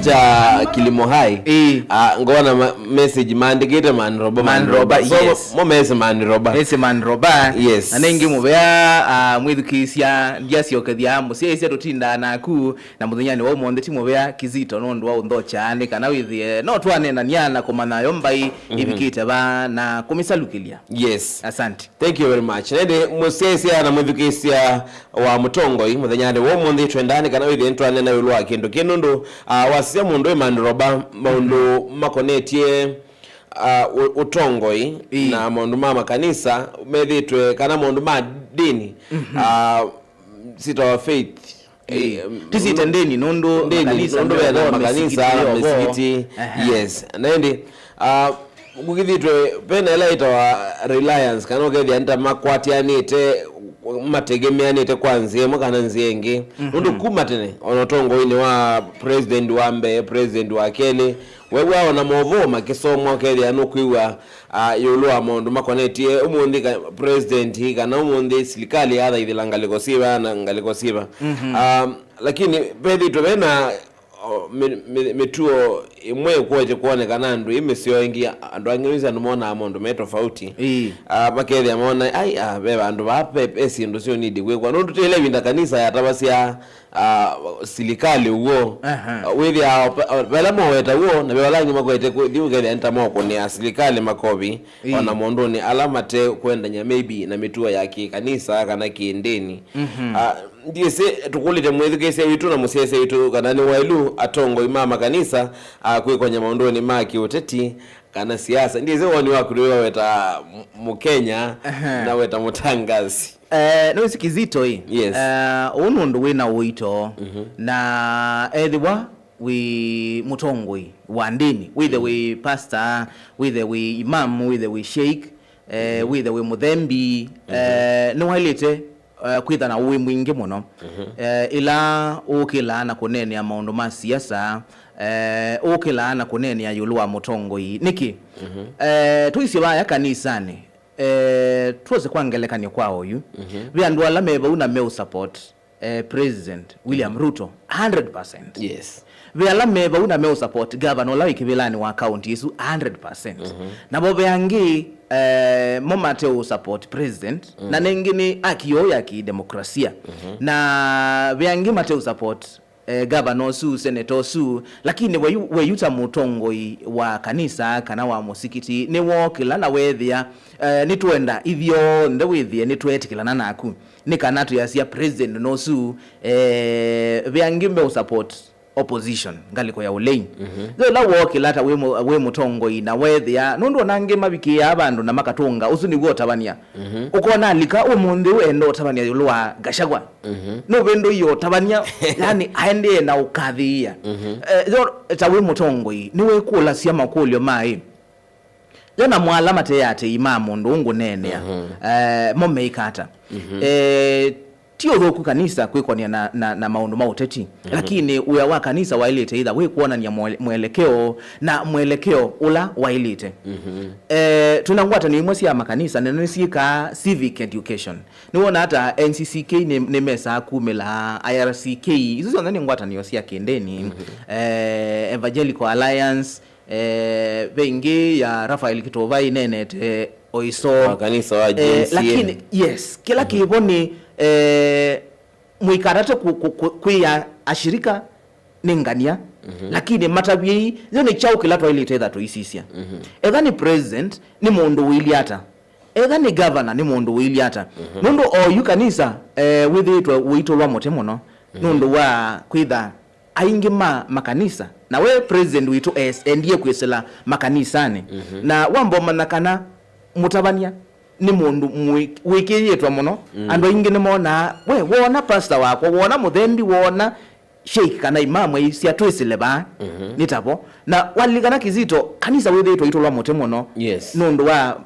cha Kilimo Hai ngona message mandikite manroba yes. Mo message manroba yes anengi mubea mwithukisia ndiaciokethia musiaisia tutinda naku na muthenya wo monde ti mubea Kizito no ndwa undhocha ni kana withie no twanena niana kumana yombai ibikite ba na kumisalukilia. Yes, asante, thank you very much. Nende musiaisia na mwithukisia wa mutongo i muthenya wo monde twendani kana withie ntwanena wilwa kindu kinundu wasia mundu manroba maundu makonetie utongoi na maundu ma makanisa methitwe kana maundu ma dini sita wa faith tisite ndeni nondo makanisa misikiti yes nende gugithitwe pena laita wa reliance kana ukethia nta makwatianite mategemeanite kwanzie mukana nzienge nundu kuma tene onotongo ini wa president wa mbe president wa kele wewe ona movo makisomwa kethia no kwiwa yulwa mondu makonetie umundi president hi kana umundi serikali yatha ithilangaliko siba na ngaliko siba lakini pedito bena metuo imwe koje kuonekana ndu imesio ingi andu angiriza ndumona amondu metofauti makethia mona beba andu bape esi ndu sio nidi kwekwa ndu tele winda kanisa yatabasia serikali uwo withi bela moweta uwo na bela nyuma kwete thiugethia ntamoko ni serikali makobi ona mondu ni alamate kwenda nya maybe na mituo ya kanisa kana kiendeni ndiese tukulite mwithukese witu na musiese witu kana ni wailu atongo imama kanisa kwikonya maundoni maki uteti kana siasa ndiese woni wakuriwa weta mukenya na weta mutangazi no Kizito hii yes unundu wina uito na edwa we mutongoi wa ndini with the way pastor with the way imam with the way sheikh with the way muthembi no halite kwitha na uwi mwingi muno ila ukila na kunene ya maundu ma siasa ukila na kunene ya yulu wa mutongoi niki tuisi baya kanisani tuweze kuangelekania kwa uyu viandu ala meba una meu support president William Ruto 100%. yes viala meba una meu support governor la ikivilani wa county isu 100%. na bobe yangi momateo support president na nengini akiyo ya ki demokrasia na viangi mateo support governor su senator su lakini we yuta mutongoi wa kanisa kana wa musikiti ni wokila na wethia ni tuenda ivyo nde withie ni twetikilana naku ni kana tu yasia president no su viangi me support opposition ngaliko ya ulein la wokila hata we mutongoi na wethia nundu nange mabiki ya abandu na makatunga usuni gwo tabania ukona alika umundi wendo tabania yulwa gashagwa no vendo iyo tabania yani aende na ukadhia tawe mutongoi niwe kula sia makulyo mai yana mwalama te yate imamu ndungu nenea momeikata tio roku kanisa kwikonia na maundu mauteti lakini uya wa kanisa wailite either we kuona ni mwelekeo na mwelekeo ula wailite tunangwata ni mwesi ya makanisa nenesika civic education niwona hata NCCK ni mesa kumela IRCK hizo zonani ngwata ni yosia kendeni Evangelical Alliance vengi ya Rafael Kitovai nenete oiso kanisa wa JCM lakini yes kila kiboni mwikarate kuya ashirika ningania lakini matabii zene chao kila toilet either to isisia either ni president ni mundu wiliata either ni governor ni mundu wiliata mundu o yukanisa with it wito lwa motemono mundu wa kwitha aingi makanisa na we president wito ndiye kwesela makanisani na wambo manakana mutabania ni mundu wikiyetwa muno andu aingi ni mona we wona pastor wako wona muthembi wona sheikh kana imamu isia twisile ba nitabo na waligana Kizito kanisa withitwa itolwa mote muno yes nundu wa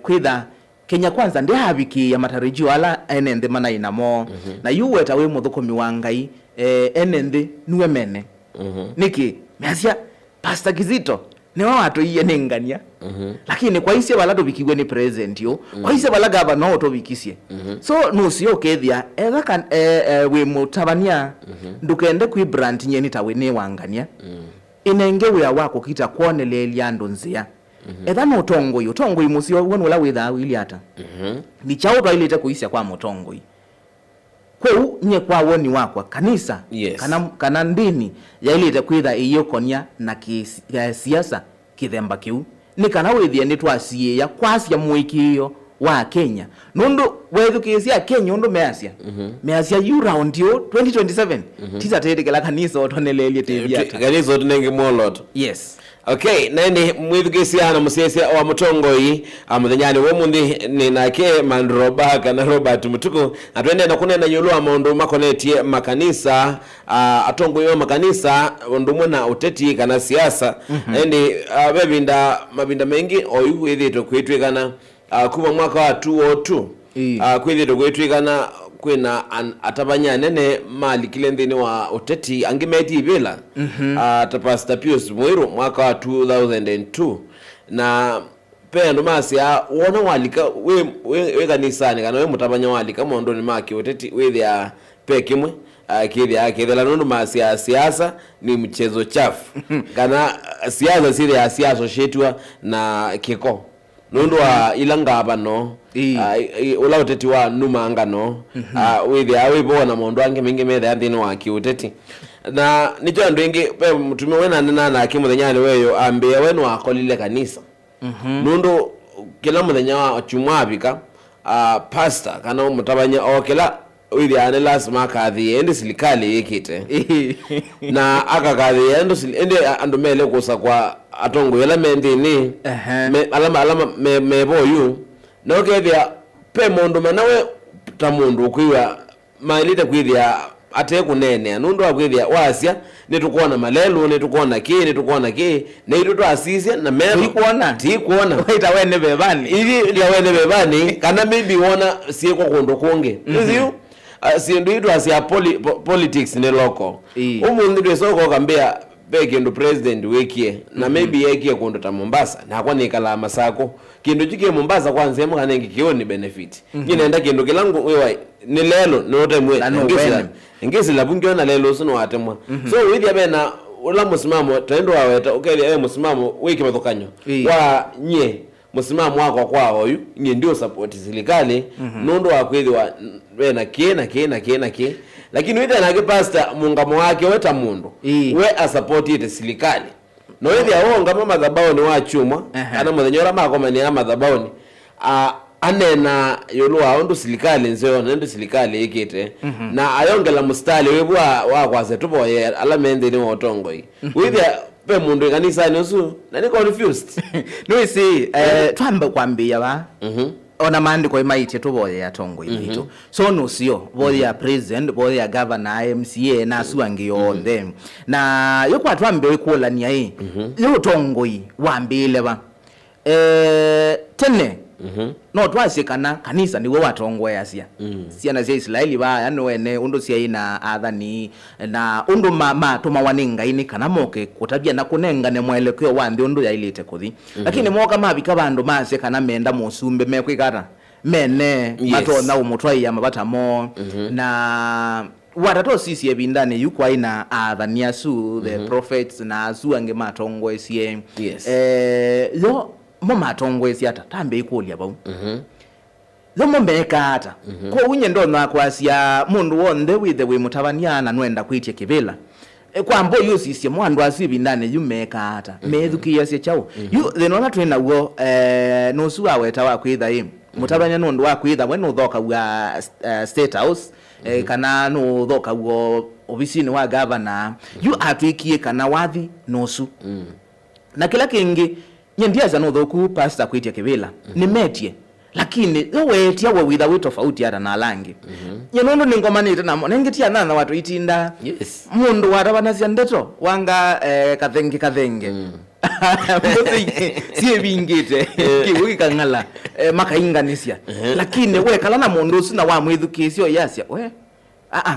kwitha Kenya Kwanza ndi habiki ya matarajio ala enende mana inamo na yuweta we muthukumi wa Ngai enende niwe mene niki measia pastor Kizito ne watu iye nengania lakini kwa ise bala tobikigwe ni president yo kwa ise bala governor otobikisie so nusio kethia etha kan we mutabania ndukende kwi brand nyeni tawe ne wangania inenge we wako kita kuonelelia ndo nzia etha no tongo musio wonu la witha wili ata ni chao twailete kuisia kwa mutongo kweu nye kwa woni wakwa kanisa kana ndini yailete kwitha iyokonia na siasa kithemba kiu ni kana withie ni twasie ya kwasia muikio wa Kenya nundu wethukisia Kenya undu measia you round yo 2027 tisa tetekela kanisa otonelelie tebia kanisa otonenge molot yes. Okay, nani mwithugisia na musiesia wa mutongoi amuthenyani we mundi ni nake Mandroba kana Robert Mutuku atwende na kunena nyolwa maundu makonetie makanisa atongoi wa makanisa ndumwe na uteti kana siasa ndi mabinda mengi oyu ithito kwitwikana kuma mwaka wa 2002 kwithito kwitwikana kwina atabanya nene mali kilendini wa uteti angimeti ibela Pastor Pius Muiru mwaka wa 2002 na pendo masi wona walika we kanisani kana we mutabanya walika mondoni maki uteti withia pekimwe kithela nundu masi ya siasa ni mchezo chafu kana siasa sile ya siasa shetwa na kiko nundu wa ilanga bano ula uteti wa numanga no withi awibona mundu ange mingi metha athini wa kiuteti na nicho andu ingi pe mutume wena nena na kimuthenyani weyo ambia wenu akolile kanisa nundu kila muthenya wa chumwabika pastor kana mutabanya okela withi ane lazima kathi endi silikali yekite na akakathi endi andu mele kusa kwa atongo yela mendini alama meboyu no kethia pe mundu manawe ta mundu kwiwa mailite kwithia ate kunene nundu akwithia wasia nitukuona malelu nitukuona ki na itu twasisia na mero tikuona waita wene bebani ili ya wene bebani kana maybe wona sie kwa kundu kunge nziu sindu itu asia politics ne loko umundu desoko kambia beke ndo president wekie na maybe yekie kundu ta Mombasa na kwa nikala masako kindu chike Mombasa kwanza yemo kanengi kioni benefit nginenda kindu kilangu wewe ni lelo note mwe ngezi la bunge na lelo sino atemwa so withi abena ula musimamo tendo waweta okay musimamo wiki mathokanyo wa nye musimamo wako kwa hoyu nye ndio support serikali nondo wakwithi wa bena kena lakini wita na pastor mungamo wake weta mundu we asupport ite serikali no withi awonga mama madhabao wa chuma kana muthenyora makoma ni madhabao anena yolwa ondu serikali nzeo nendo serikali ikite na ayongela mustali webwa wakwaze tuboye alamende ni otongoi withi pe mundu kanisa nosu na ni confused no see twamba kwambia ba ona mandi kwa imaite tuboye ya tongo ibito so no sio boye ya president boye ya governor MCA na suangi yonde na yokwa twambe wekola ni ai yo tongo yi wambile ba tene no twasikana kanisa niwe watongo yasia siana cia Israeli ba yani wene undo cia ina athani na undo mama tuma waninga ini kana moke kutabia na kunenga ne mwelekeo wambi undo yailite kuthi lakini moka mabika bandu mase kana menda musumbe mekwikata mene matona umutwai ya mabata mo na watato sisi ebindane yukwa ina athani asu the prophets na asu ange matongo esie yo mama atongwesi ata tambe ikulia bau lomo mbeka ata ko unye ndono akwasia mundu wonde with the way mutabaniana nwenda kwitie kibela kwa mbo yusisi mwandu asibi ndane yumeka ata methukia cie chao yu thenona twina uo no suwa weta wa kwitha mutabanya nundu wa kwitha we no thoka wa state house kana no thoka uo obisini wa governor yu atwikie kana wathi nosu na kila kingi nyendiaza no thoku pastor kwitia kibela ni metie lakini wetia we witha we tofauti hata na langi nyenundu ni ngomanite namo nengitia nana watu itinda mundu warabanazia ndeto wanga kathenge sie bingite kibuki kangala makainganisia lakini we kala na mundu sina wa mwithukisio yasia we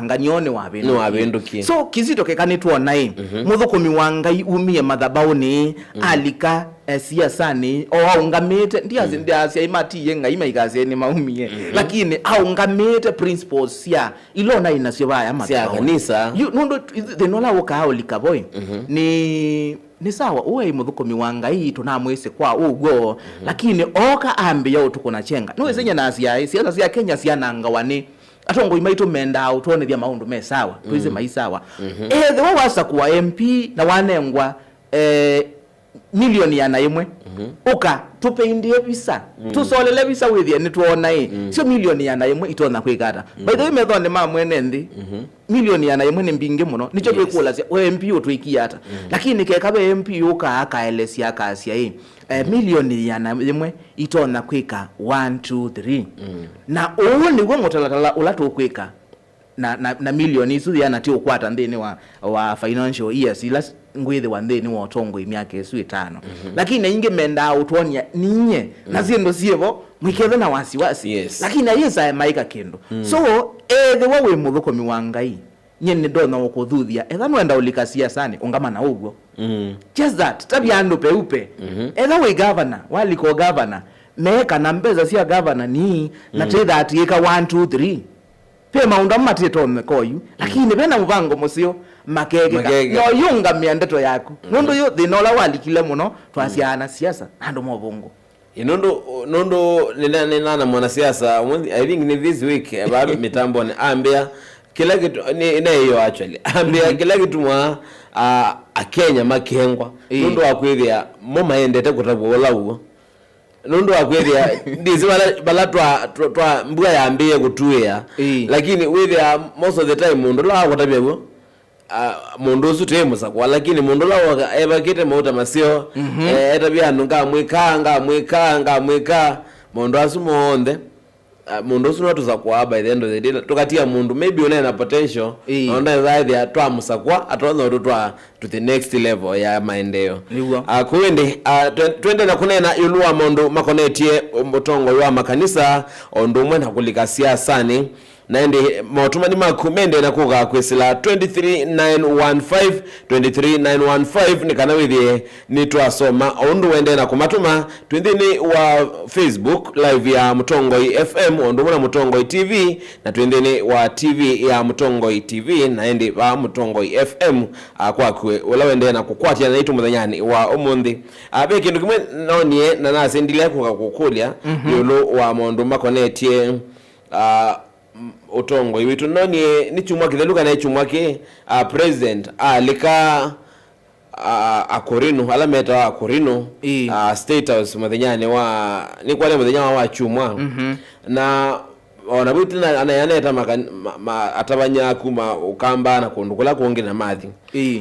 nganyone wabenduki so kizito kekanitwo nai muthukumi wa Ngai umie madhabauni alika siasani o aungamite ndiacia imati Ngai maigaze ni maumie lakini aungamite principles cia ilona inacio baya madhabauni kanisa nundo thinola ukao likaboy ni sawa uwe muthukumi wa Ngai tunamwise kwa ugo lakini oka ambia utuko na chenga no isenya na siasa cia Kenya cianangawani atongo imaitu menda utonethia maundu me sawa tuize maisawa the wasa kwa MP na wanengwa milioni yana imwe uka tupeindie visa tusolele visa withie ni tuona sio milioni yana imwe itona kwigata by the way methone ma mwene ndi milioni yana imwe ni mbinge muno nicho kwikula cia MP utwikia ata lakini kekabe MP uka akaelesia akasia milioni yana imwe itona kwika 1 2 3 na uwo niguo mutalatala ulatukwika na milioni isu yana ti ukwata ndini wa financial years ila ngwithi wa ndini wa tongo imiaka isu 5 lakini inge menda utonia ninye na ziendo sievo mwikethe na wasiwasi lakini ayesa maika kendo so the wawe muthukumi wa Ngai nyene ndona ukuthuthia etha nwenda ulikasia sana ungama na ugo just that tabia ando peupe etha we governor waliko governor meka na mbeza cia governor ni na tetha atika 1 2 3 pe maunda matito mekoyu lakini bena muvango musio makegeka yo yunga miandeto yako nundu yo thinola walikile muno twasiana siasa ando mobongo nondo nina mwana siasa I think ni this week about mitambo ni ambia kila kitu ina hiyo actually ambia kila kitu mwa a Kenya makengwa nondo akwithia mo maendete kutabwola ugo nondo akwithia ndizi balatwa mbuga yambie kutuya lakini with most of the time mundu la kutabia ugo mundu usutemu sakwa lakini mundu la ebakite mauta masio etabia nunga mwika mundu asumonde mundu usu watu zakwa by the end of the day tukatia mundu maybe una potential onda zaidi atwa musakwa atwa to the next level ya maendeleo kuende twende na kunena yulua mundu makonetie mutongo wa makanisa ondumwe na kulika siasa ni naende mautuma ni makumende na kuga kwesila 23915 ni kana withie ni twasoma ondu wende na kumatuma twendeni wa Facebook live ya Mutongoi FM ondu na Mutongoi TV na twendeni wa TV ya Mutongoi TV naende wa Mutongoi FM kwa kwe wala wende na kukwatia na itu muthanyani wa umundi abe kindu kimwe nonie na nasendile kukulia yulu wa mondu makonetie utongo witu noni ni chumwa kitheluka na chumwa ki president alika akorino alameta akorino state house muthanyani wa ni kwale muthanyani wa chumwa na ona butina anayaneta atabanya kuma ukamba na kundukula kuonge na mathi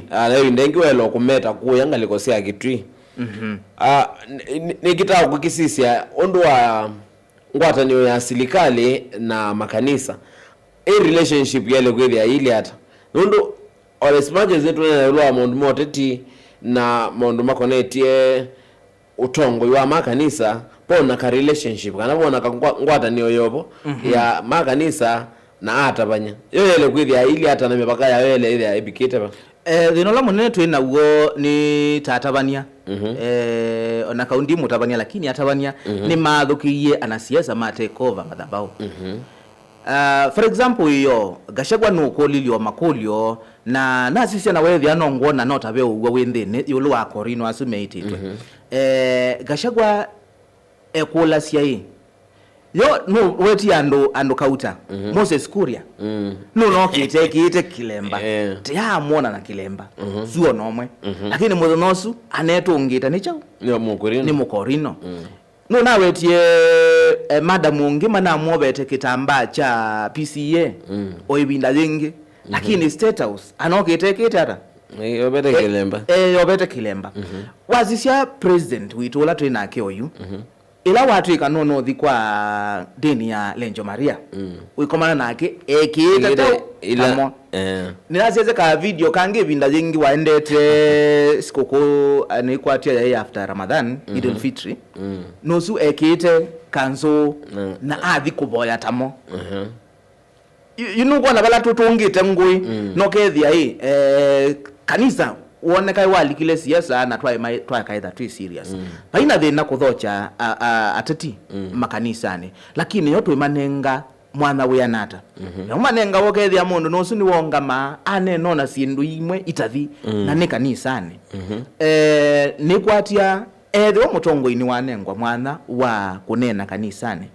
na ndengi welo kumeta kuyanga likosea kitwi ni kitao kukisisia ondu wa ngwatanio ya serikali na makanisa relationship yale kweli ile hata nundu olesmaje zetu na lwa mundu moteti na mundu makonetie utongo wa makanisa pona ka relationship kana bona ka ngwatanio yobo ya makanisa na atabanya yele kweli ile hata na mipaka ya yele ile ibikite ba thinola munene twina ugo ni tatabania ona kaundi mutabania lakini atabania ni mathukiye anasiasa ma take over madhabau for example iyo Gachagua no kolilio makolio na sisi na wethi anongona notabe ugo windine yulu wa korino asumeititwe Gachagua ekola cia yo no weti ando kauta Moses Kuria no kite kilemba tia muona na kilemba zuo nomwe lakini muthonosu anetungita ni chau ni mukorino no na wetie madam ungima na mwobete kitamba cha PCA oibinda jingi lakini state house anokite kitara yobete kilemba wazisia president witola twina ke oyu ila watu ikanono thikwa dini ya Lenjo Maria uikomana nake ekite ila ninasieze ka video kange vinda jingi waendete sikoko anikwatia ya after Ramadan Idul Fitri nosu ekite kanzo na athi kuboya tamo yunuko na bala tutungite ngui no kethia kanisa uone kai walikile siasa na twa kaitha twi serious paina thina kuthocha ateti makanisani lakini yo twimanenga mwana we nata manenga wokethia mundu no suni wongama ane nona sindu imwe itathi na ne kanisani ni kwatia etho mutongo-ini wanengwa mwana wa kunena kanisani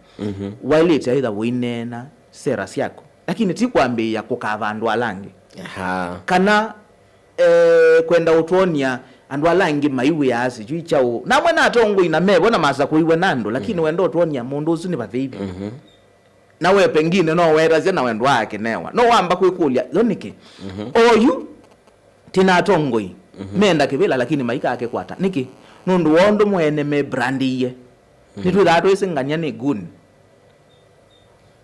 wailite aitha winena sera siako lakini ti kwambia kukava andu alangi kana kwenda utonia andu alangi maiwe yasi juu chao na mwana atongo ina mebo na masa kuiwe nando lakini wenda utonia mundu usu ni bathibi na we pengine no wera na wendo wake newa no wamba kuikulia loniki oyu tina atongo menda kivila lakini maika yake kwata niki nundu wondo mwene me brandiye nitu dhato isinganya ni gun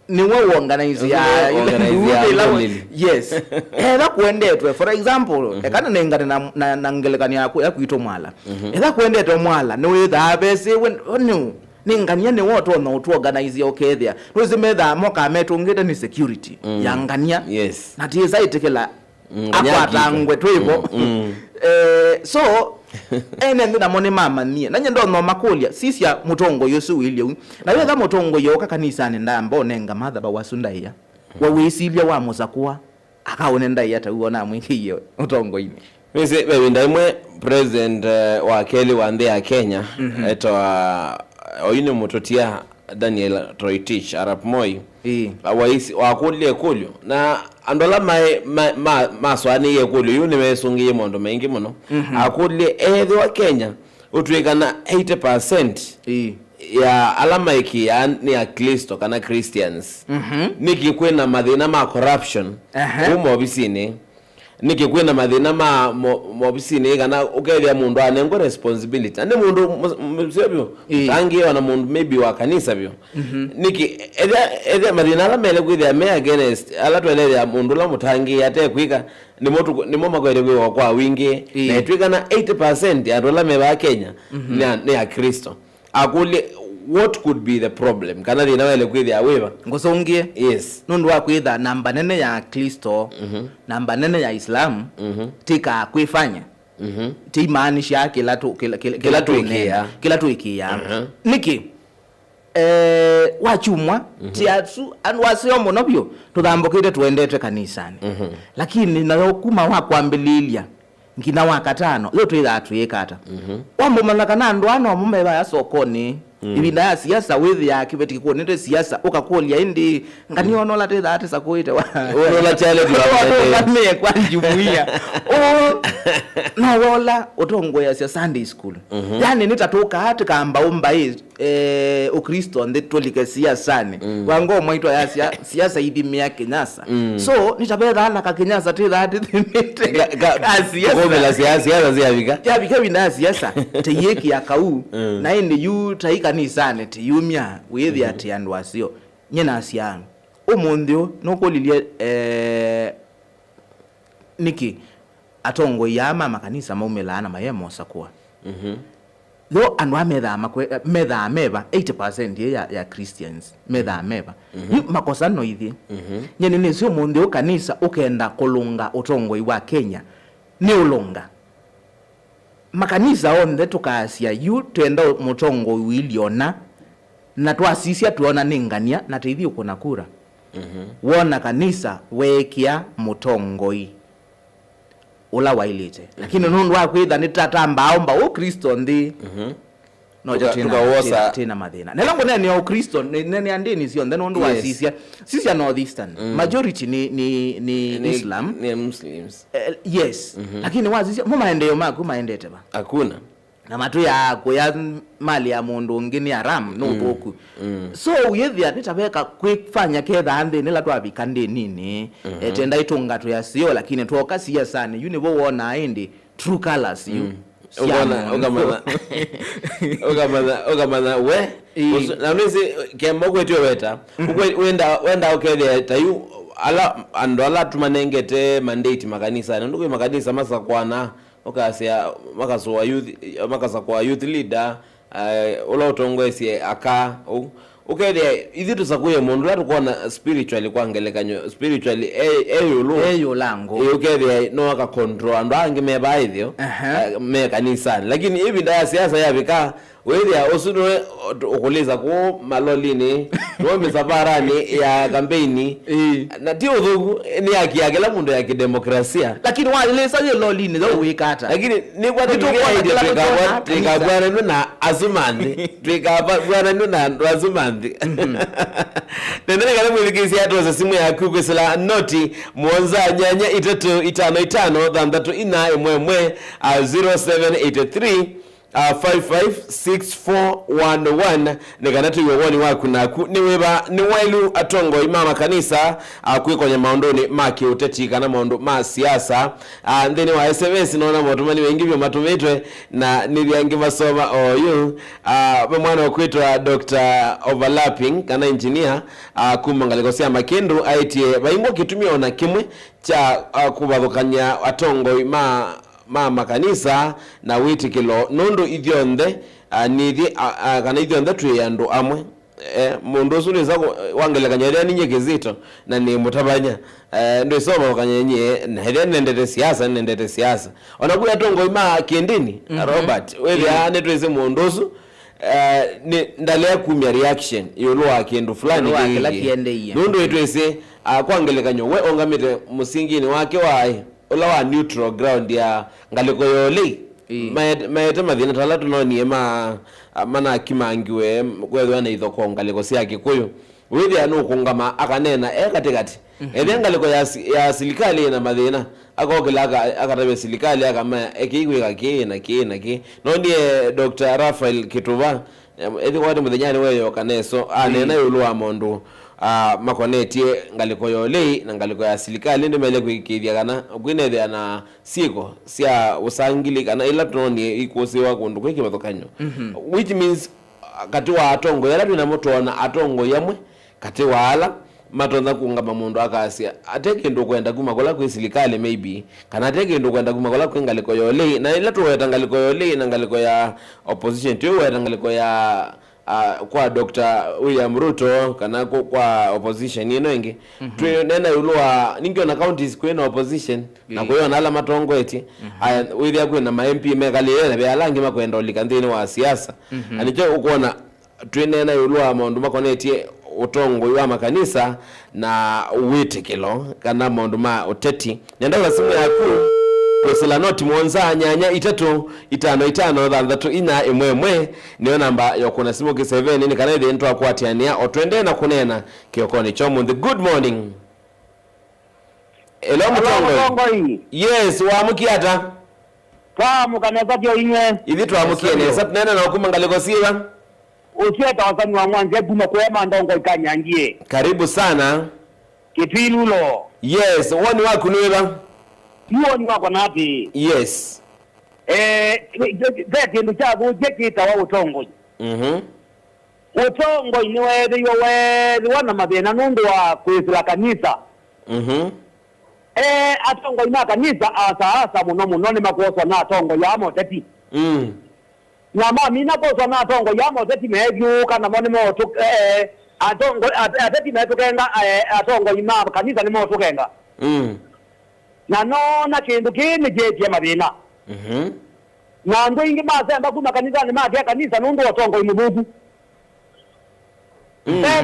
ni wa organize ya yes ela kuendetwe for example ekana nengana na ngelekani yako ya kuito mwala ela kuendetwe mwala no witha bese no ningania ni woto no to organize okethia nuzimedha moka metungite ni security yangania yes na tiza itekela akwatangwe twivo so ene ndina mone mama nie nanye ndo no makulia sisi ya mutongo yosu wilio na wetha mutongo yoka kanisani ndamba onenga matha ba wasunda ya wa wisilia wa muzakuwa akaone ndai hata uona mwikiyo mutongo ini mese bebe ndaimwe president wa Keli wa ndea ya Kenya eto oyine mutotia Daniel Toroitich Arap Moi awaisi wakulie kulyo na andola maswani ye kulyo yuni mesungiye mondo mengi muno akulie ethe wa Kenya utwikana 80% ya alama iki ya ni ya Kristo kana Christians niki kwena mathina ma corruption umo obisini niki kwena mathina ma obisini kana ukethia mundu anengo responsibility ande mundu msebyo tangi wana mundu maybe wa kanisa byo niki ethe mathina ala mele kwithia me against ala twelethia mundu la mutangi ate kwika ni moma kwere kwa wingi na twikana 80% ya dola meba Kenya ni ya Kristo akuli what could be the problem kana thina wele kwithia wiva ngosongie yes nundu wa kwitha namba nene ya Kristo namba nene ya Islam tika kuifanya ti maanisha kila tu ikia niki wachumwa tiatu anwasio monobyo tuthambukite tuendete kanisani lakini nayo kuma wa kwambililia ngina wakatano leo twitha tuyekata wambomana kana ndo ano mumeba ya sokoni ibinda ya siasa withi ya kibeti kuonete siasa ukakulia indi nganiono la tetha ate sakuite wa onola chale kwa kwa jumuiya na wala utongo ya Sunday school yani nitatoka hata kamba ukristo ande tolike siasa ni wango mwaitwa ya siasa idimia Kenyasa so nitabetha na kakenyasa tetha ate siasa siasa ziavika ya bika binda siasa teyeki ya kau na indi yu taika kanisani ti yumya withi ati andu asio nyena asiano umunthio nokolilie niki atongo ya mama kanisa maumela mayemo sakwa lo andu metha meba 80% ya Christians metha meba makosa no ithi nyene ni sio munthio kanisa ukenda kulunga utongo wa Kenya ni ulunga makanisa onde tukasia yu twenda mutongo wiliona na twasisia tuona ningania na teithio kuna kura wona kanisa wekia mutongoi ula wailite lakini nundu wa kwitha ni tatamba omba Kristo ndi noja tena mathina nelango nene ya Kristo nene andini sio then nundu wa sisia northeastern majority ni Islam ni Muslims yes lakini wazisia mumaendeyo mako maendete ba hakuna na matu ya mali ya mundu ngini haram no boku so uyethia nitabeka kwifanya ketha ande nila twabika ndi nini tenda itunga tu yasio lakini tuoka siasa ni yuni bo wona indi true colors you ogamana we na nisi kembo kwetyo weta wenda okethia tayu ala andola tumanengete mandate makanisa nduko makanisa masakwana okasia makasa kwa youth leader ula utongwesi aka ukede ithi tusakuye mundu atukona spiritually kwangelekanyo spiritually eyo lango ukede no aka control andu angi meba ithio me kanisa lakini hivi ndaya siasa yabika wedia osuno ukuliza ku malolini no misabarani ya kampeni na tio thugu ni haki yake la mundu ya kidemokrasia lakini walilesa ye lolini zo wikata lakini ni kwa tukabwana na azumandi tukabwana na azumandi nendele kale mwikisi atoza simu yaku kwesela noti muonza nyanya 355 thandatu ina emwemwe 0783 556411 nekanatu yowoni waku naku niweba ni wailu atongo imama kanisa kwikonya maondoni maki uteti kana maondo ma siasa ndeni wa SMS naona motumani wengi vyo matumetwe na niliangi masoma oyu mwana okwitwa Dr. Overlapping kana engineer kumangalikosia makindu aitie baingo kitumia ona kimwe cha kubathukanya atongo mama kanisa na witikilo nundu ithionde nithi kana ithionde twi andu amwe mundu usuli zako wangelekanya ria ninye kizito na ni mutabanya ndo soma kanyenye na ria nendete siasa onakuya tongo ima kiendini Robert wewe netweze mundu usu ni ndalea kumya reaction yolwa kindu fulani nundu etwese kwangelekanya we ongamite musingini wake wae ola wa neutral ground ya ngaliko yole maete mathina talatu no ni mana kimangiwe kwethwa na ithoko ngaliko sia Kikuyu withi anu kungama akanena katikati ngaliko ya serikali na mathina akokela akatabe serikali akama ekigwe kake na no ndiye Dr. Raphael Kituba ethi kwati muthenyani weyo kaneso anena yulwa mondu makonetie ngaliko yole na ngaliko ya serikali ndimele kwikithia kana kwinethia na siko sia usangili kana ila toni ikusiwa kundu kwikimathukanyo which means kati wa atongo yala twina mutona atongo yamwe kati wala matonza kungama mundu akasia ateke ndo kwenda kumakola kwa serikali maybe kana ateke ndo kwenda kumakola kwa ngaliko yole na ila tuweta ngaliko yole na ngaliko ya opposition tuweta ngaliko ya kwa Dr. William Ruto kana kwa opposition yeno ingi nena yulwa ningi na counties kwena opposition na kwa ala matongo eti wili kwena ma MP mekali yena be alangi makwenda olikandini wa siasa anicho ukona nena yulwa maundu makoneti utongo wa makanisa na witikilo kana maundu ma uteti nenda simu yaku kwesela noti muonza nyanya 355 thandatu ina emwemwe niyo namba yokuna simu ki 7 ni kana ide ntwa kwatiania otwende na kunena kiokoni chomu. The good morning. Hello mutongo. Yes wamukiata mukaneza kyo inye ithi twamukiene sapnena na okumangaliko siwa usieta wasani wa mwanze kuma kwema ndongo ikanyangie. Karibu sana Kipilulo. Yes woni waku niwa yuo ni wako napi. Yes zeti ndu chagu jekita wa utongo utongo ni wewe wana mabena nundu wa kuisila kanisa atongo ina kanisa asa muno ni makuoswa na atongo ya moteti na mami nakuoswa na atongo ya moteti mevyu kana moni motu atongo ateti metu kenga atongo ina kanisa ni motu kenga na nona kindu kini jetie mabina na ndo ingi masemba kuma kanisa ni magia kanisa nundu watongo imububu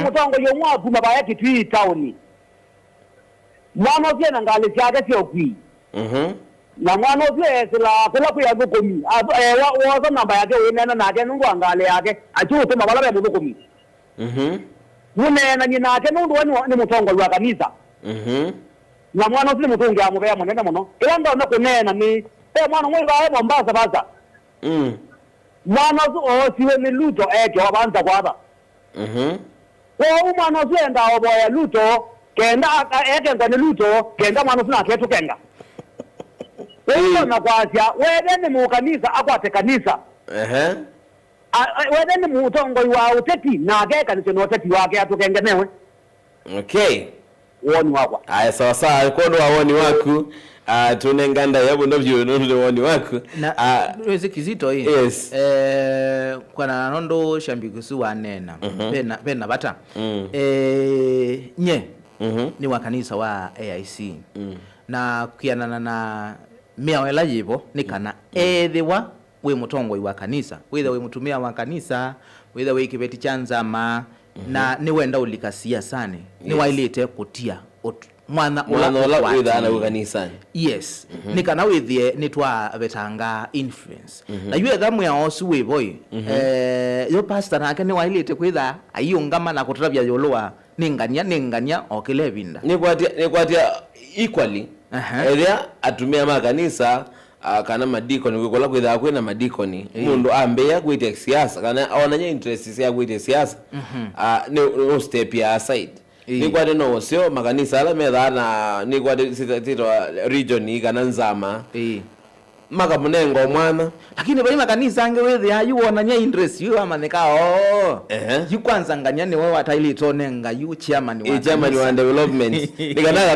mutongo yomwa kuma baya kitui tauni mwana ofye na ngali siake siyo kui na mwana ofye sila kula kuya kukomi wazo namba yake wenena nake nundu angali yake achu utuma wala be mukomi munena nyina yake nundu ni mutongo wa kanisa na mwana ofye mutungi amubea munene muno ila ndo na kunena ni mwana mwe bae Mombasa baza mwana siwe ni Luto wabanza kwaba mwana sienda oboya Luto kenda ekenga ni Luto kenda mwana sina ketu kenga wewe na kwasia wewe ni mukanisa akwate kanisa wewe ni mutongo wa uteti na ageka ni uteti wake atukengenewe okay woni wako aya sawa sawa kondo woni waku tunenganda yabo ndovyo nondowoni wako na wezi Kizito hii. Yes. Kwa na nondo shambikusu wanena bena bata nye ni wa kanisa wa AIC na kukianana na miawela yibo ni kana edhiwa we mutongo wa kanisa whether we mutumia wa kanisa whether we kibeti chanzama na ni wenda ulikasia sane ni wailete kutia mwana ola witha wa kanisa. Yes. Nikana withie nitwa betanga influence na yue thamu ya osu we boy yo pastor nake ni wailete kwitha ayungama na kutrabya yoloa ningania okilevinda ni kwatia equally area atumia makanisa kana madikoni wikola kwitha kwina madikoni mundu ambeya kwite siasa kana onanya interest ya kwite siasa no step ya aside ni kwate no sio makanisa ala medana ni kwate sitito region kana nzama makamunengo mwana lakini bali makanisa ange wethi ayuona nya interest yu amanika yu kwanza nganya ni wewe ataili tonenga yu chairman wa development nikana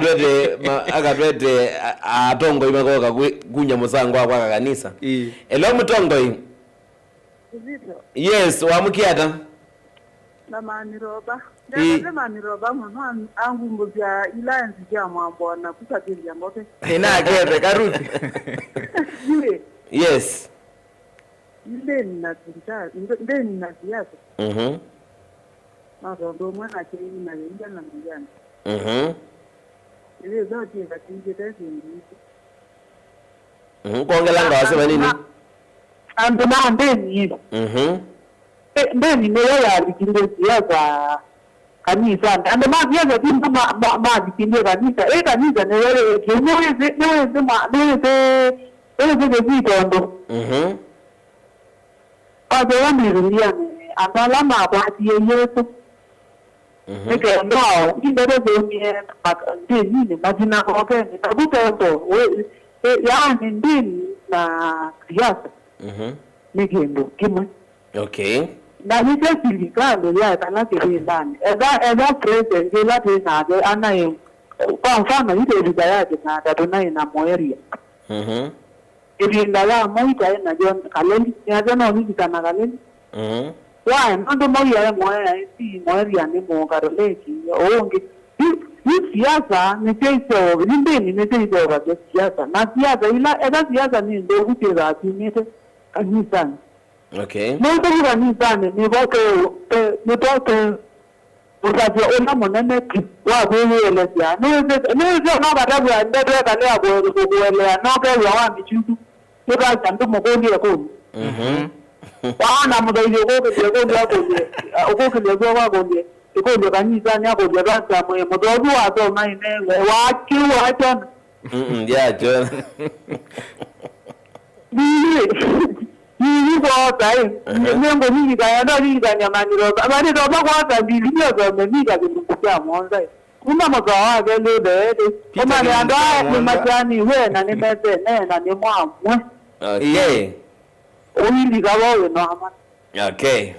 akatwete atongo imakoka kunya musango kwa kanisa elo mutongo yi yes wamukiata na maniroba ndio maniroba mwana angu mbuzia ila nzija mwambona kusakili ngote ina akere karuti yes ndeni na siasa ndo mwana chini na yeye na mjana ile zote za kinjete ndio kuongela ngawasema nini andona ndeni ndeni ndio ya kinjete siasa kanisa ando maziaza timba mazikindia kanisa kanisa newele vitondo wamirulia andalama abatie yesu nikendao inderezonye ndini mazina kokeni kabutendo yaani ndini na siasa nikendo kimwe okay na hizo serikali ya kanake ndani eza president ila tena anaye kwa mfano ile lugha yake na tadona ina moeria ili ndala moita ina John Kaleli ya jana hivi kana Kaleli wa ndo moya ya moya si moeria ni mogaroleki onge hii siasa ni sio ndini ni sio kwa siasa na siasa ila eza siasa ni ndio kuteza atimete kanisa. Okay. Ndio kanisa ni bote ukaje ona monene wa kuelewa ndio na badabu ndio kale hapo kuelewa no kwa wa michutu kwa tandu mkondi yako wana mdogo ko ndio kanisa ni hapo ndio basa mdogo wako maine wa John yeah John ni kwa tai nembo ni kaya ndani kanya maniro bali ndo kwa tabi ndio kwa mimi kwa monza kuma mkawa gele de kama ni anda ni majani we na ni mete na ni mwamwe okay uili kawo no ama okay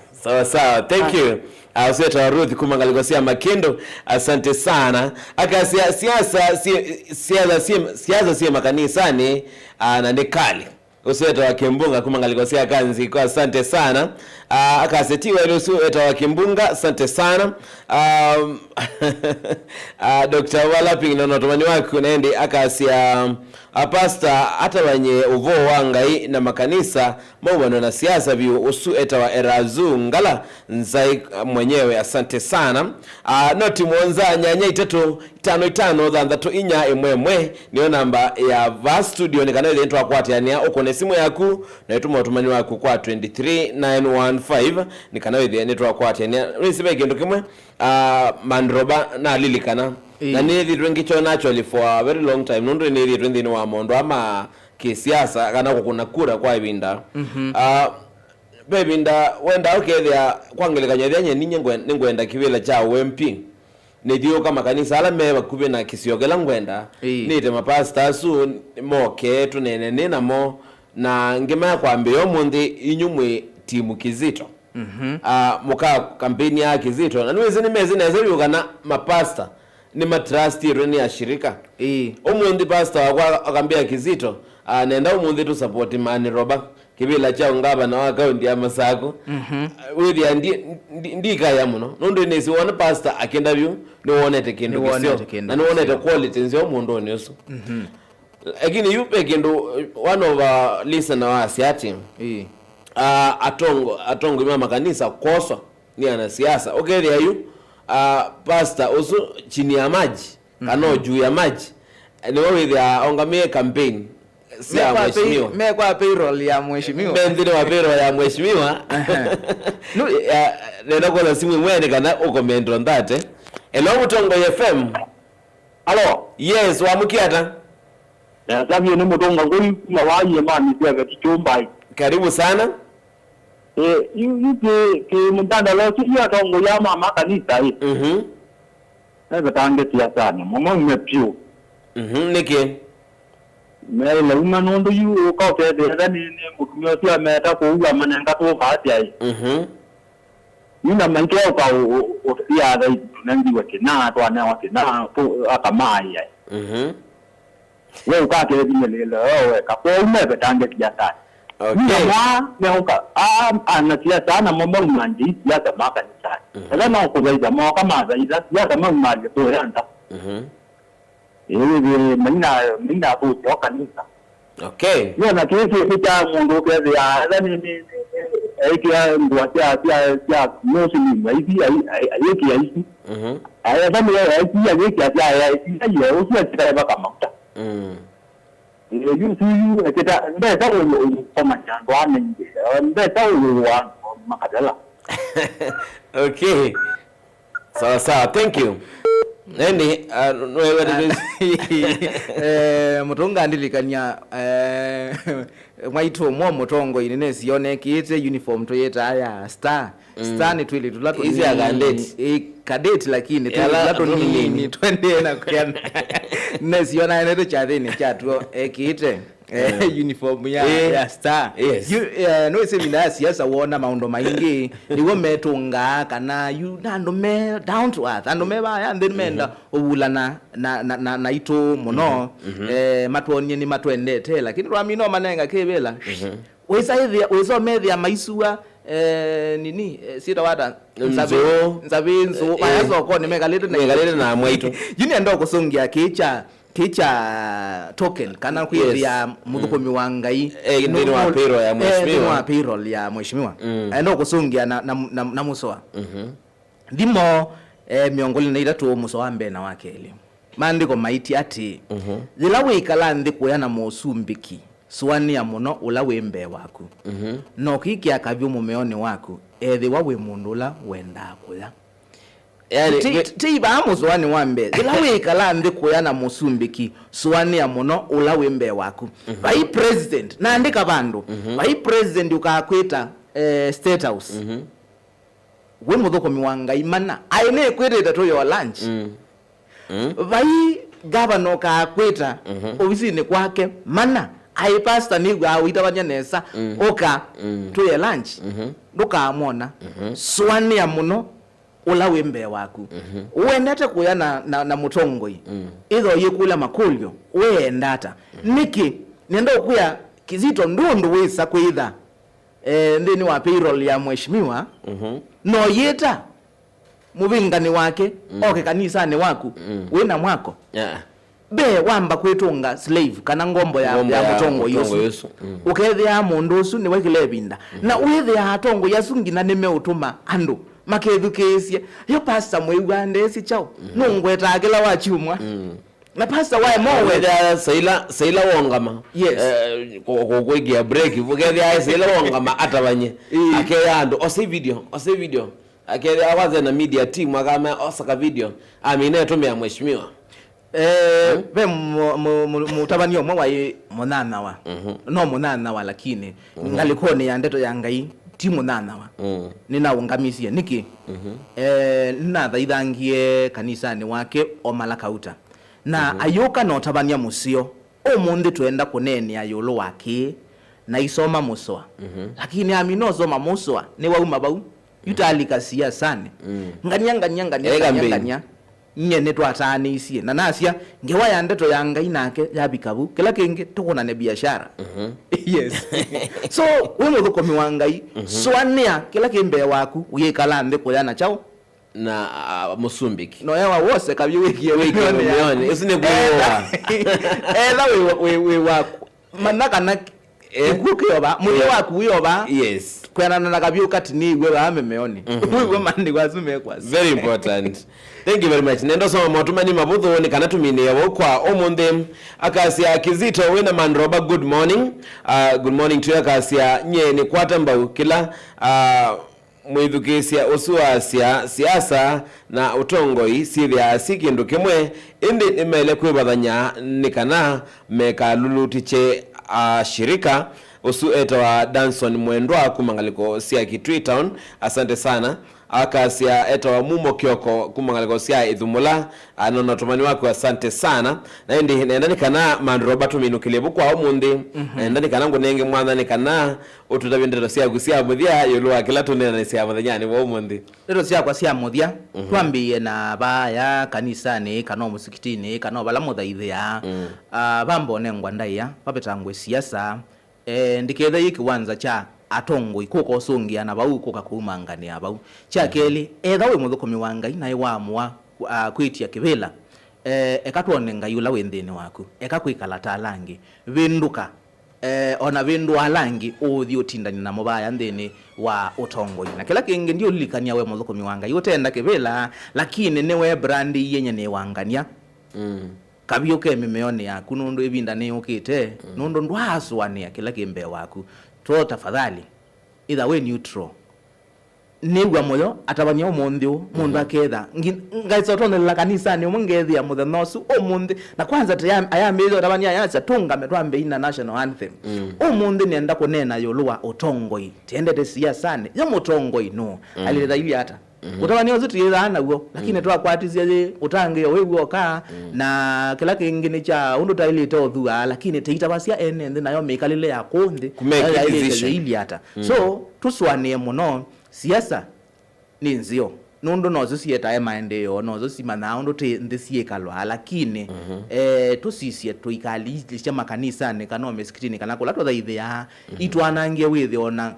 sawa thank you Aseta Ruth kumangalikosia Makendo, asante sana. Akasia siasa si makanisani na nikali. Useta wa Kimbunga kumangalikosia kanzi kwa asante sana. Akasetiwa ile useta wa Kimbunga, asante sana. Dr. Walapi na notomani wako naende akasia apasta hata wenye uvo wangai na makanisa mawano na siasa vyu usu eta wa Erazu Ngala nzai mwenyewe asante sana. Noti mwonza nyanya 355 dhandatu inya imwemwe niyo namba ya va studio ni kanele ntuwa kwati ya ukone simu yaku na ituma utumani waku kwa 23915 ni kanele ntuwa kwati ya nisibe kendo kimwe mandroba na lilikana na nili twengicho naturally for a very long time nundu nili twendi ni wa mondo ama kisiasa kana kuna kura kwa ibinda bebinda wenda okethia kwangelekanya thanye ningwenda kivila cha UMP nithio kama kanisa ala meba kube na kisiogela ngwenda nite mapasta su moke tunene nina mo na ngema kwambia omundi inyumwe timu Kizito muka kampeni ya Kizito na niwezi nimezi na zebi kana mapasta ni matrust reni ya shirika umundi pastor wakwa akambia Kizito nenda umundi tu support mani roba kibila cha ngaba na account ya Masako wili ndika ya muno nondo nesi wona pastor akenda view ni wonete kindu kisio na ni wonete quality nzio mundo neso lakini yupe kindu one of listener wa siati atongo mama kanisa kosa ni ana siasa okay there you pastor usu chini ya maji kano juu ya maji ni wewe ya ongamie campaign sia mheshimiwa kwa payroll ya mheshimiwa bendile wa payroll ya mheshimiwa no nenda kwa simu mwene kana ucomment on that hello Mutongo FM Hello. Yes, wamukiata. Sabi ni Mutongo ngoi mawaye mani sia ga chumba. Karibu sana. Ke mundanda lo si ya tongo ya mama kanisa hii. Na tange siasa ni mama mmepiu. Niki. Mele la uma nondo yu ka te de ni mutumio sia meta ko uwa mananga to ka ti. Nina manke ka o sia da nangi wa kina to ana wa kina to akamai ai. Wewe ka ke ni le we ka ko me be tange siasa. Okay. Mwa ka ana siasa na mambo mandi siasa maka ni sai. Ala na ko ga mo kama za ida siasa mamma le to yanda. Mina tu cho kanisa. Okay. Yo na kesi kita mundu ke ya ni kia ngwa tia Muslim ai kia isi. Ai da mi ai kia ya usi kita ba kamata. Yu kita nda ta u pamanya doa ni. Nda ta u wa makadala. Okay. Sawa, thank you. Neni Mutonga ndilikanya mwaito mwa Mutongo inene sione kiite uniform to yeta ya star ni twili tulato hizi ya cadet cadet lakini tulato ni twende na kwa nesiona ene to chathini chatwo kiite uniform ya star no seminar siasa wona maundo maingi niwo metunga kana you nando me down to earth ando me ba and then menda obulana na ito muno matwonye ni matwendete lakini rwamino manenga kebela wesa media maisua nini sita wada nzabenzo bayazo ko nimegalete na mwaito yini ndo kusongia kicha token kana kuya mudhukomi wangai ndini wa payroll ya mheshimiwa wa payroll ya mheshimiwa ndo kusungia na musoa ndimo miongoli na itatu musoa mbena wake elimu maandiko maiti ati zilawe ikala ndi kuyana musumbiki swani ya muno ulawe mbe waku no kiki akavyo mumeoni waku ethi wawe mundula wenda kuya yani tiba muswani wambe ilawe ikala ndi kuyana musumbiki swani ya muno ulawe mbe waku vai president na andika bandu vai president ukakwita state house we mudhoko miwanga imana aine kweteta to your lunch vai governor kakwita ofisini kwake mana ai pastor ni gwa witabanya nesa oka to your lunch ndukamona swani ya muno ulawe mbe waku uendata kuya na Mutongoi idho yekula makulyo uendata niki nenda kuya Kizito ndundu wisa kwitha ndini wa payroll ya mheshimiwa no yeta mubingani wake oke kanisa ni waku wina mwako be wamba kwetunga slave kana ngombo ya Mutongo Yesu ukethia mundu usu ni wakilebinda na wethia hatongo yasungi na nime utuma andu makedhukesia yo pastor mweugande si chao nungweta agela wa chumwa na pastor wae mowe da saila wongama kuigia break vugeria saila wongama atabanye akeyando ose video akeli awaze na media team akama osaka video amine tumia mheshimiwa be mutabanyo mwa monana wa no monana wa lakini ngalikone ya ndeto ya ngai timu nanawa nina ungamisia niki nina thaithangie kanisani wake o Malakauta na ayoka no tabania musio omundi twenda kunene ayolo wake na isoma musoa lakini amino soma musoa ni wauma bau yutalika sia sana nganya nyene twatani isie na nasia ngewa ya ndeto ya ngai nake yabikabu kila kingi tukonane biashara yes so we muthukomi wa ngai swania kila kimbe waku uyikala nthi kuyana chao na musumbiki no yawa wose kabiwikie mione isine kuwa we waku manaka na kukiyoba muye waku uyoba yes kwenana na kabyuka tinigwe bamemeoni we mandi kwazume kwa very important. Thank you very much. Nendo soma motumani mabutho ni kana tumine yabo kwa omunde akasia Kizito wena Manroba. Good morning. Good morning to you akasia nye ni kwatamba kila mwithukisia usuasia siasa na utongoi sithia sikindu kimwe indi imele kwibathanya nikana meka lulutiche shirika usu etwa Danson Mwendwa kumangaliko sia Kitui Town. Asante sana akasia etwa Mumo Kioko kumangaliko sia Ithumula anono tumani wako. Asante sana na ndi nenda kana Manroba tuminukile bukwa omundi nenda kana ngonenge mwana nikana ututabindero sia gusia muthia yulwa kila tunena sia muthanyani wo omundi rero sia kwa sia muthia twambiye na baya kanisani kana musikitini kana bala muthaithia bambone ngwandaiya babetangwe siasa ndiketha ikiwanza cha atongo ikuko osungia na bau kuka kumangania abau cha keli etha we muthukomi wa ngai na iwamwa kwitia kibila ekatwone ngai ula wendeni waku ekakwikala talangi vinduka ona vindu alangi uthi utindani na mubaya ndeni wa utongo na kila kingi ndio lilikania we muthukomi wa ngai utenda kibila lakini newe brandi yenye ne wangania kabyuke mimeone yaku nundu ibinda ne ukite nundu ndwaswania kila kimbe waku to tafadhali either way neutral niwa moyo atabanya omundi mundu aketha ngaisotonela kanisa ni umungethia muthenosu omundi na kwanza ayambizo atabanya yasa tunga metwambe ina national anthem omundi nenda kunena yolwa utongoi tiendete siasa yo mutongoi no alira ili hata utabania uzitu yethana uo lakini twakwatizia utange we uoka na kila kingine cha undu taili tothua lakini teita basia ene nayo mekalile ya kundi ili hata so tuswanie muno siasa ni nzio nundu nozo sieta ya maendeleo nozo simana undu te ndisiyekalwa lakini tusisie tuikali lisha makanisa ne kana mesikitini kana kula twaithia itwanangie withi ona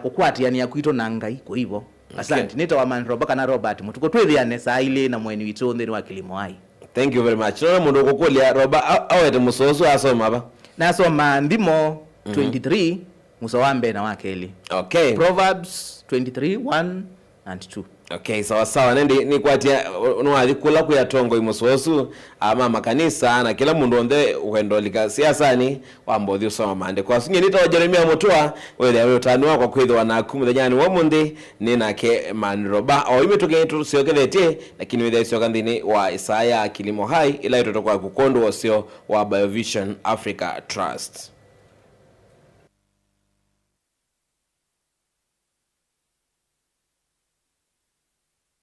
kukwatiania kwito na ngai kwa hivyo. Asante. Nita wa Manroba kana Robert mutuko twithiane saa ile na mweni witu ndeni wa kilimo ai. Thank you very much. No mundu kukulia Roba awete musoso asoma ba. Nasoma ndimo 23 musawambe na wakeli. Okay. Proverbs 23:1 and 2. Okay, sawa nendi ni kwatia no kula ku yatongo imusosu ama makanisa na kila mundu onde uendo lika siasa ni wambothi usoma mande kwa sinye nita Jeremia Mutua wele awe utanua kwa kwithwa na kumuthanyani wa mundi ni nake Manroba o imetoke tu siokelete lakini wele sioka ndini wa Isaya Kilimo Hai ila itotoka kukondo wasio wa BioVision Africa Trust.